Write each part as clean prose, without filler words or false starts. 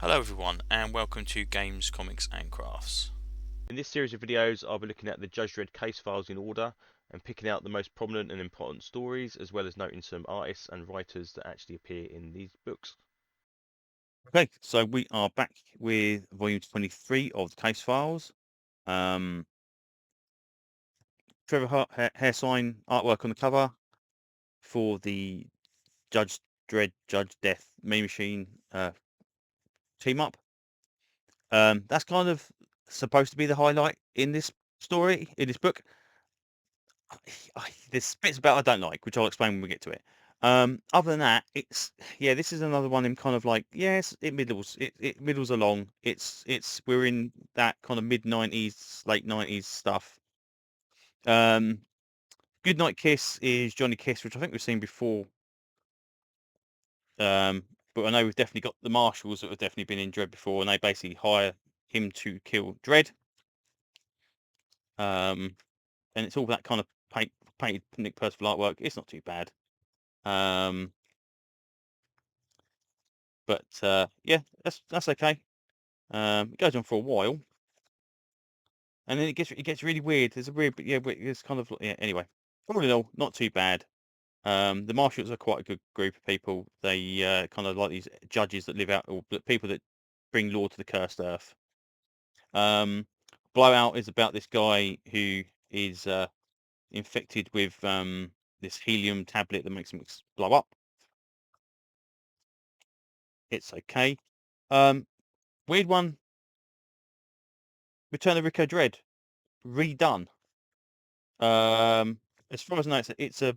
Hello everyone and welcome to Games, Comics and Crafts. In this series of videos, I'll be looking at the Judge Dredd case files in order and picking out the most prominent and important stories, as well as noting some artists and writers that actually appear in these books. Okay, so we are back with volume 23 of the case files. Trevor Hart hair sign artwork on the cover for the Judge Dredd, Judge Death, Mean Machine team up. That's kind of supposed to be the highlight in this story, in this book. There's bits about I don't like, which I'll explain when we get to it. Other than that, this is another one. I'm kind of like, yes, it middles along. We're in that kind of mid-90s, late 90s stuff. Goodnight Kiss is Johnny Kiss, which I think we've seen before. But I know we've definitely got the Marshals that have definitely been in Dredd before, and they basically hire him to kill Dredd. And it's all that kind of painted Nick Percival artwork. It's not too bad. But yeah, that's okay. It goes on for a while, and then it gets really weird. There's a weird, but yeah, it's kind of Anyway, all in all, not too bad. The Marshals are quite a good group of people. They kind of like these judges that live out, or people that bring law to the cursed earth. Blowout is about this guy who is infected with this helium tablet that makes him blow up. It's okay. Weird one. Return of Rico Dredd redone. As far as I know, it's a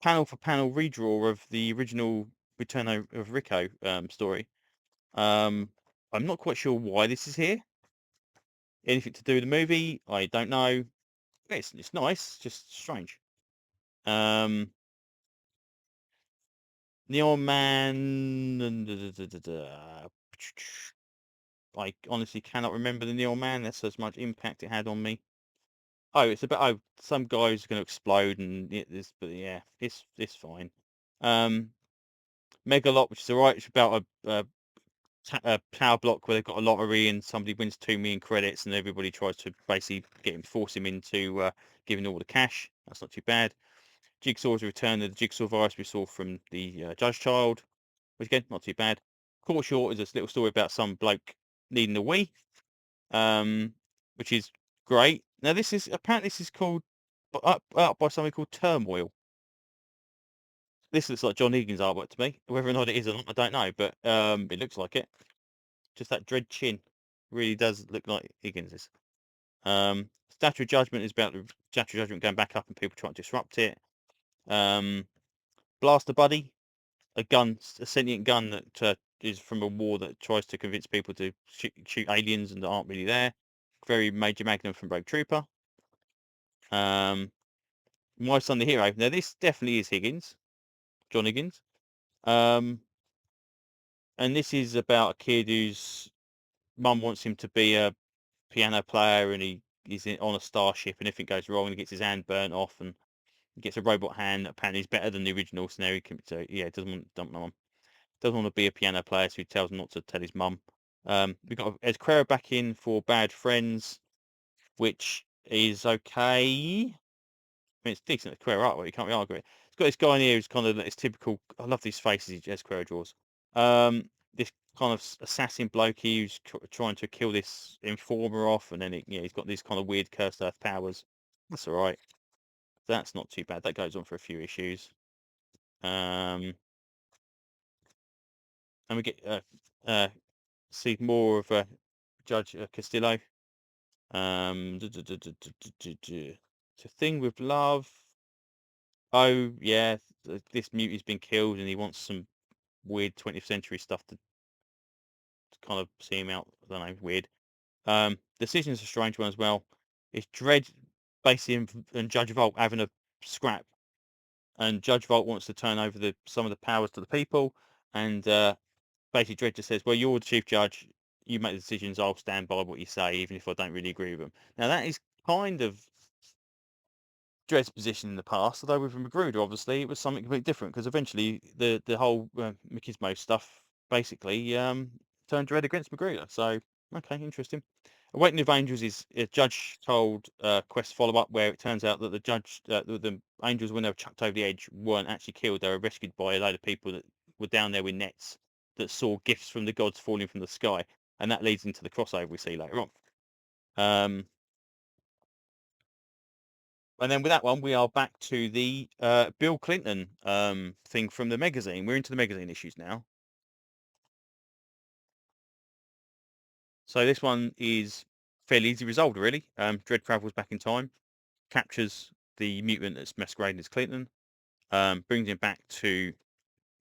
panel for panel redraw of the original Return of Rico story. I'm not quite sure why this is here. Anything to do with the movie? I don't know. It's nice, just strange. Neon Man. I honestly cannot remember the Neon Man. That's as much impact it had on me. Oh, it's about some guy's going to explode, and but yeah, it's fine. Megalot, which is alright. It's about a power block where they've got a lottery and somebody wins 2 million credits, and everybody tries to basically force him into giving all the cash. That's not too bad. Jigsaw's return of the Jigsaw virus we saw from the Judge Child, which again not too bad. Caught Short is this little story about some bloke needing a wee, which is great. Now this is called up by something called Turmoil. This looks like John Egan's artwork to me. Whether or not it is or not, I don't know, but it looks like it. Just that dread chin really does look like Higgins's. Statue of Judgment is about the Statue of Judgment going back up and people trying to disrupt it. Blaster Buddy, a sentient gun that is from a war that tries to convince people to shoot aliens and that aren't really there. Very Major Magnum from Rogue Trooper. My Son the Hero. Now this definitely is Higgins, John Higgins. And this is about a kid whose mum wants him to be a piano player, and he's on a starship, and if it goes wrong, he gets his hand burnt off, and he gets a robot hand that apparently is better than the original scenario. So yeah, doesn't want to be a piano player, so he tells him not to tell his mum. We've got Ed Quera back in for Bad Friends, which is okay. I mean, it's decent Ed Quera artwork, you can't really argue it. It's got this guy in here who's kind of this typical. I love these faces Ed Quera draws. This kind of assassin bloke who's trying to kill this informer off, and then he's got these kind of weird cursed earth powers. That's all right. That's not too bad. That goes on for a few issues. And we get see more of Judge Castillo. To Thing with Love. Oh yeah, this mutie's been killed, and he wants some weird 20th century stuff to kind of see him out. I don't know, weird. Decision's a strange one as well. It's Dredd basically and Judge Volt having a scrap, and Judge Volt wants to turn over some of the powers to the people, and basically Dredd just says, "Well, you're the chief judge. You make the decisions. I'll stand by what you say, even if I don't really agree with them." Now that is kind of Dredd's position in the past, although with Magruder, obviously, it was something completely different because eventually the whole Machismo stuff basically turned Dredd against Magruder. So okay, interesting. Awakening of Angels is a Judge told quest follow-up where it turns out that the angels, when they were chucked over the edge, weren't actually killed. They were rescued by a load of people that were down there with nets that saw gifts from the gods falling from the sky, and that leads into the crossover we see later on. And then with that one, we are back to the Bill Clinton thing from the magazine. We're into the magazine issues now. So this one is fairly easy resolved, really. Dredd travels back in time, captures the mutant that's masquerading as Clinton, brings him back to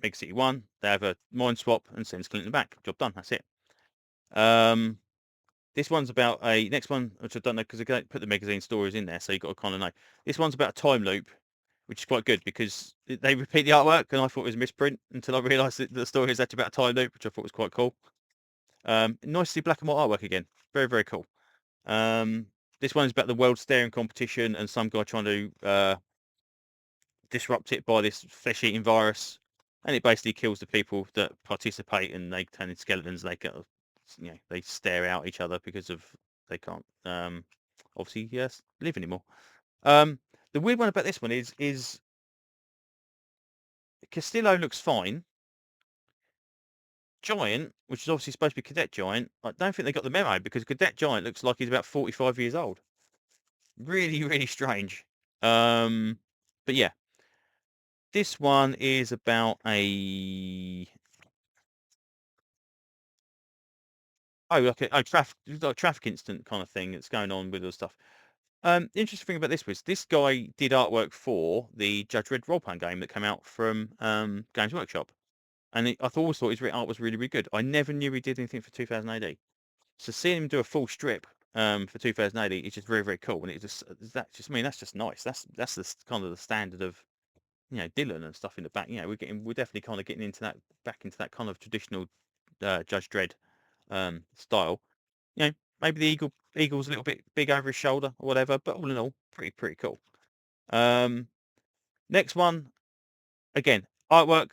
Mega City 1. They have a mind swap and sends Clinton back. Job done. That's it. This one's about a next one, which I don't know because I put the magazine stories in there, so you've got to kind of know. This one's about a time loop, which is quite good because they repeat the artwork, and I thought it was a misprint until I realised that the story is actually about a time loop, which I thought was quite cool. Nice to see black and white artwork again. Very, very cool. This one's about the world staring competition and some guy trying to disrupt it by this flesh-eating virus, and it basically kills the people that participate, and they turn into skeletons. They get, they stare out each other because of they can't obviously live anymore. The weird one about this one is Castillo looks fine. Giant, which is obviously supposed to be Cadet Giant, I don't think they got the memo because Cadet Giant looks like he's about 45 years old. Really, really strange. But yeah, this one is about a traffic incident kind of thing that's going on with all stuff. Interesting thing about this was this guy did artwork for the Judge Dredd role-playing game that came out from Games Workshop, and I always thought his art was really, really good. I never knew he did anything for 2000 AD. So seeing him do a full strip for 2000 AD is just very, very cool, and that's just nice. That's the kind of the standard of Dylan and stuff in the back. We're definitely kind of getting into that back into that kind of traditional Judge Dredd style. Maybe the eagle's a little bit big over his shoulder or whatever, but all in all, pretty cool. Next one, again, artwork.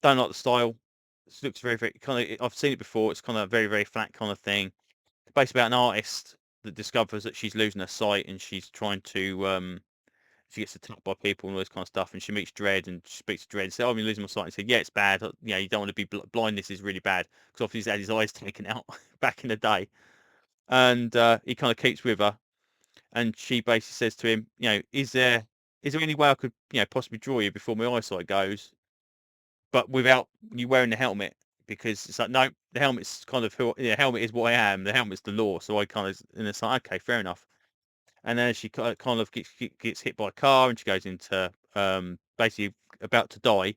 Don't like the style. It looks very, very kind of. I've seen it before. It's kind of very, very flat kind of thing. It's basically about an artist that discovers that she's losing her sight and she's trying to she gets attacked by people and all this kind of stuff, and she meets Dredd and she speaks to Dredd and says, "Oh, I'm losing my sight." And said, "Yeah, it's bad. You don't want to be blindness is really bad because obviously he's had his eyes taken out back in the day." And he kind of keeps with her, and she basically says to him, "Is there any way I could possibly draw you before my eyesight goes, but without you wearing the helmet?" Because it's like, no, the helmet's kind of the helmet is what I am. The helmet's the law. So I kind of, and it's like, okay, fair enough. And then she kind of gets hit by a car, and she goes into basically about to die.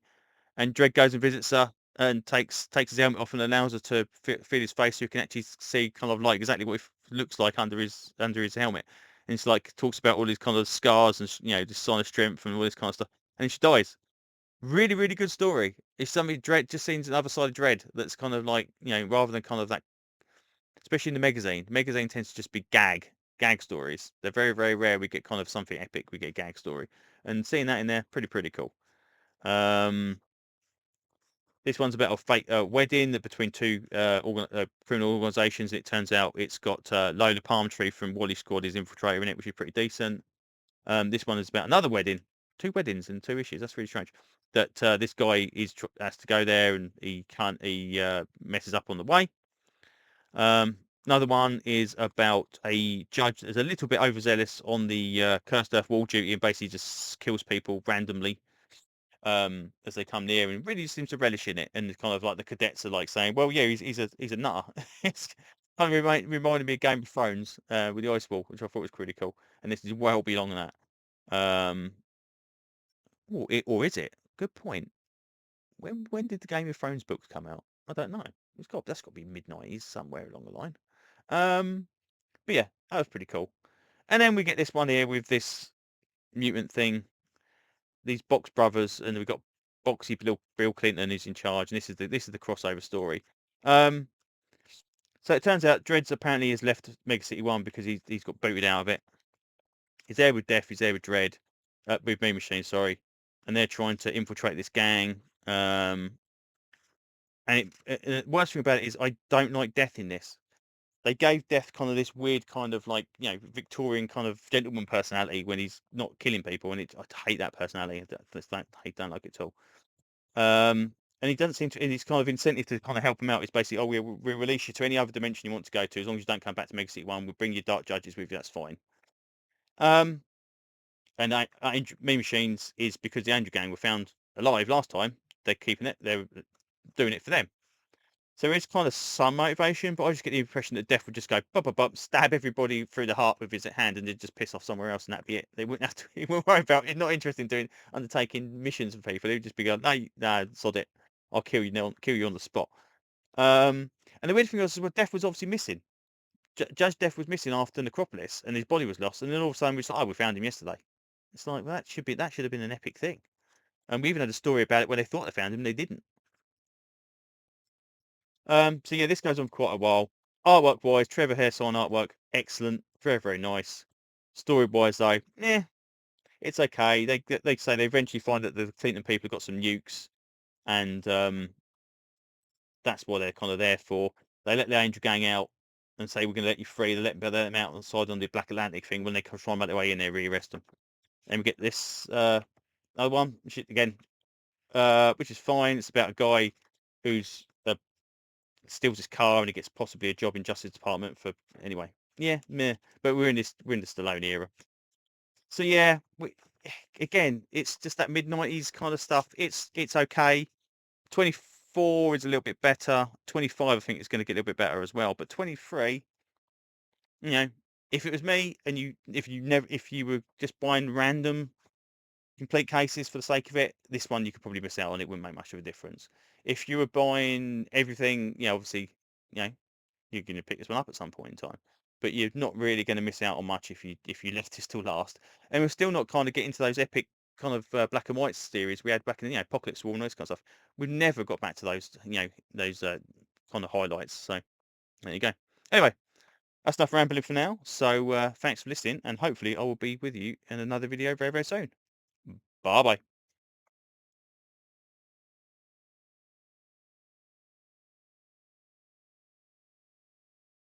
And Dredd goes and visits her and takes his helmet off and allows her to feel his face, so you can actually see kind of like exactly what it looks like under his helmet. And it's like talks about all these kind of scars and the sign of strength and all this kind of stuff. And then she dies. Really, really good story. It's something Dredd just seems another side of Dredd that's kind of like rather than kind of that, especially in the magazine. The magazine tends to just be gag stories. They're very, very rare. We get kind of something epic. We get a gag story, and seeing that in there, pretty cool. This one's about a fake wedding between two criminal organisations. It turns out it's got Lola Palmtree from Wally Squad is infiltrator in it, which is pretty decent. This one is about another wedding. 2 weddings in 2 issues. That's really strange. That this guy has to go there and he can't. He messes up on the way. Another one is about a judge that's a little bit overzealous on the Cursed Earth Wall duty and basically just kills people randomly as they come near, and really seems to relish in it. And it's kind of like the cadets are like saying, "Well, yeah, he's a nutter." It's kind of reminded me of Game of Thrones with the ice wall, which I thought was pretty cool. And this is well beyond that. Or is it? Good point. When did the Game of Thrones books come out? I don't know. That's got to be mid-90s somewhere along the line. But yeah, that was pretty cool. And then we get this one here with this mutant thing, these Box brothers, and we've got Boxy Bill Clinton is in charge, and this is the crossover story. So it turns out Dredd's apparently has left Mega City 1 because he's got booted out of it. He's there with Death, he's there with Dredd, with Mean Machine, sorry, and they're trying to infiltrate this gang. And the worst thing about it is I don't like Death in this. They gave Death kind of this weird kind of like, you know, Victorian kind of gentleman personality when he's not killing people, and I hate that personality. I don't like it at all. And he doesn't seem to, and his kind of incentive to kind of help him out is basically, oh, we'll release you to any other dimension you want to go to, as long as you don't come back to Mega City 1, we'll bring your Dark Judges with you, that's fine. And Mean Machines is because the Angel Gang were found alive last time, they're keeping it, they're doing it for them. So there is kind of some motivation, but I just get the impression that Death would just go, bop, bop, bop, stab everybody through the heart with his hand, and then just piss off somewhere else, and that'd be it. They wouldn't have to, he wouldn't worry about it, not interested in doing, undertaking missions for people. They'd just be going, no, sod it. I'll kill you now, kill you on the spot. And the weird thing was, well, Death was obviously missing. Judge Death was missing after Necropolis, and his body was lost, and then all of a sudden we was like, oh, we found him yesterday. It's like, well, that should have been an epic thing. And we even had a story about it when they thought they found him, they didn't. So yeah, this goes on quite a while. Artwork wise, Trevor Hairsign artwork, excellent, very, very nice. Story wise though, it's okay. They say they eventually find that the Clinton people have got some nukes, and that's what they're kind of there for. They let the Angel Gang out and say, we're going to let you free. They let them out on the side on the Black Atlantic thing. When they try and make their way in there, re-arrest them. And we get this other one, which is fine. It's about a guy who's steals his car and he gets possibly a job in Justice Department for anyway. Yeah, meh. But we're in the Stallone era. So yeah, again, it's just that mid-90s kind of stuff. It's okay. 24 is a little bit better. 25, I think, is going to get a little bit better as well. But 23, you know, if it was me and if you were just buying random complete cases for the sake of it, this one you could probably miss out on. It wouldn't make much of a difference. If you were buying everything, obviously, you're going to pick this one up at some point in time. But you're not really going to miss out on much if you left this till last. And we're still not kind of getting to those epic kind of black and white series we had back in the Apocalypse War and those kind of stuff. We've never got back to those those kind of highlights. So there you go. Anyway, that's enough rambling for now. So thanks for listening, and hopefully I will be with you in another video very, very soon. Bye bye.